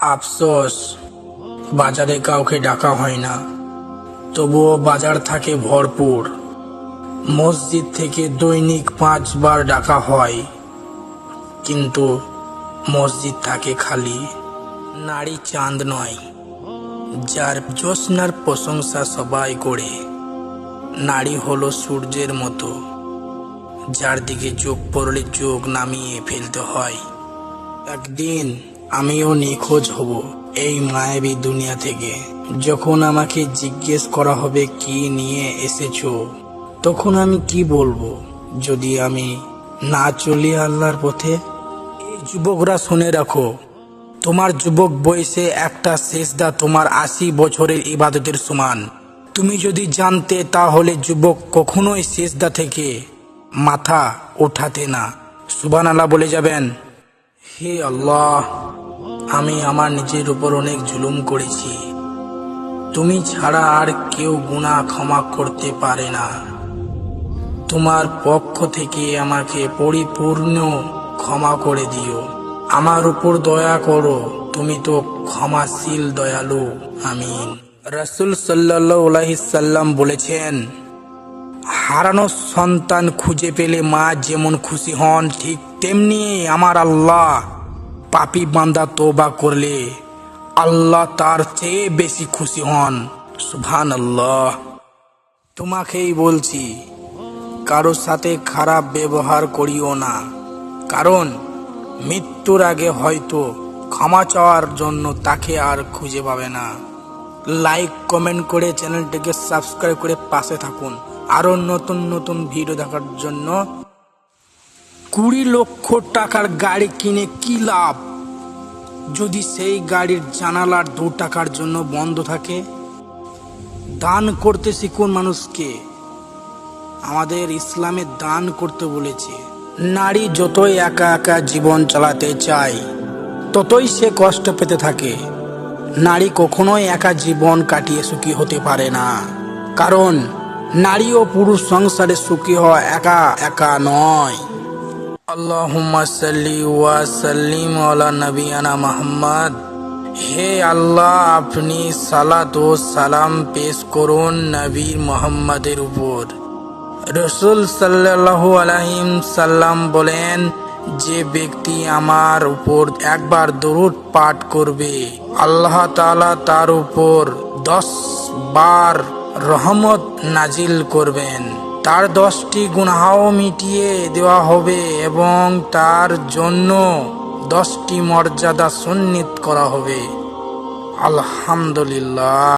আফসোস, বাজারে কাউকে ডাকা হয় না, তবুও বাজার থাকে ভরপুর। মসজিদ থেকে দৈনিক 5 বার ডাকা হয়, কিন্তু মসজিদ থাকে খালি। নারী চাঁদ নয়, যার জ্যোৎস্নার প্রশংসা সবাই করে। নারী হলো সূর্যের মতো, যার দিকে চোখ পড়লে চোখ নামিয়ে ফেলতে হয়। একদিন আমিও নিখোঁজ হব এই মায়াবী দুনিয়া থেকে। যখন আমাকে জিজ্ঞেস করা হবে কি নিয়ে এসেছো, তখন আমি কি বলবো যদি আমি না চলি আল্লাহর পথে? এই যুবকরা শুনে রাখো, তোমার যুবক বয়সে একটা সেজদা তোমার 80 বছরের ইবাদতের সমান। তুমি যদি জানতে, তাহলে যুবক কখনোই সেজদা থেকে মাথা ওঠাতে না। সুবহানাল্লাহ বলে যাবেন। হে আল্লাহ, আমি আমার নিজের উপর অনেক জুলুম করেছি। তুমি ছাড়া আর কেউ গুনাহ ক্ষমা করতে পারে না। তোমার পক্ষ থেকে আমাকে পরিপূর্ণ ক্ষমা করে দিও। আমার উপর দয়া করো, তুমি তো ক্ষমাশীল দয়ালু। আমিন। রাসূল সাল্লাল্লাহু আলাইহি সাল্লাম বলেছেন, হারানো সন্তান খুঁজে পেলে মা যেমন খুশি হন, ঠিক তেমনি আমার আল্লাহ পাপী বান্দা তওবা করলে আল্লাহ তার চেয়ে বেশি খুশি হন। সুবহানাল্লাহ। তোমাকেই বলছি, কারোর সাথে খারাপ ব্যবহার করিও না, কারণ মৃত্যুর আগে হয়তো ক্ষমা চাওয়ার জন্য তাকে আর খুঁজে পাবে না। লাইক কমেন্ট করে চ্যানেলটিকে সাবস্ক্রাইব করে পাশে থাকুন আরো নতুন নতুন ভিডিও দেখার জন্য। 20 লক্ষ টাকার গাড়ি কিনে কি লাভ যদি সেই গাড়ির জানালার 2 টাকার জন্য বন্ধ থাকে? দান করতে শিখুন মানুষকে। আমাদের ইসলামে দান করতে বলেছে। নারী যতই একা একা জীবন চালাতে চায়, ততই সে কষ্ট পেতে থাকে। নারী কখনোই একা জীবন কাটিয়ে সুখী হতে পারে না, কারণ নারী ও পুরুষ সংসারে সুখী হওয়া একা একা নয়। আল্লাহুম্মা সাল্লি ওয়া সাল্লিম আলা নবিয়ানা মুহাম্মদ। হে আল্লাহ, আপনি সালাত ও সালাম পেশ করুন নবী মুহাম্মাদের উপর। রাসূল সাল্লাল্লাহু আলাইহি সাল্লাম বলেন, যে ব্যক্তি আমার উপর একবার দরুদ পাঠ করবে, আল্লাহ তাআলা তার উপর 10 বার রহমত নাজিল করবেন। তার 10টি গুনাহও মিটিয়ে দেওয়া হবে এবং তার জন্য 10টি মর্যাদা সুন্নিত করা হবে। আলহামদুলিল্লাহ।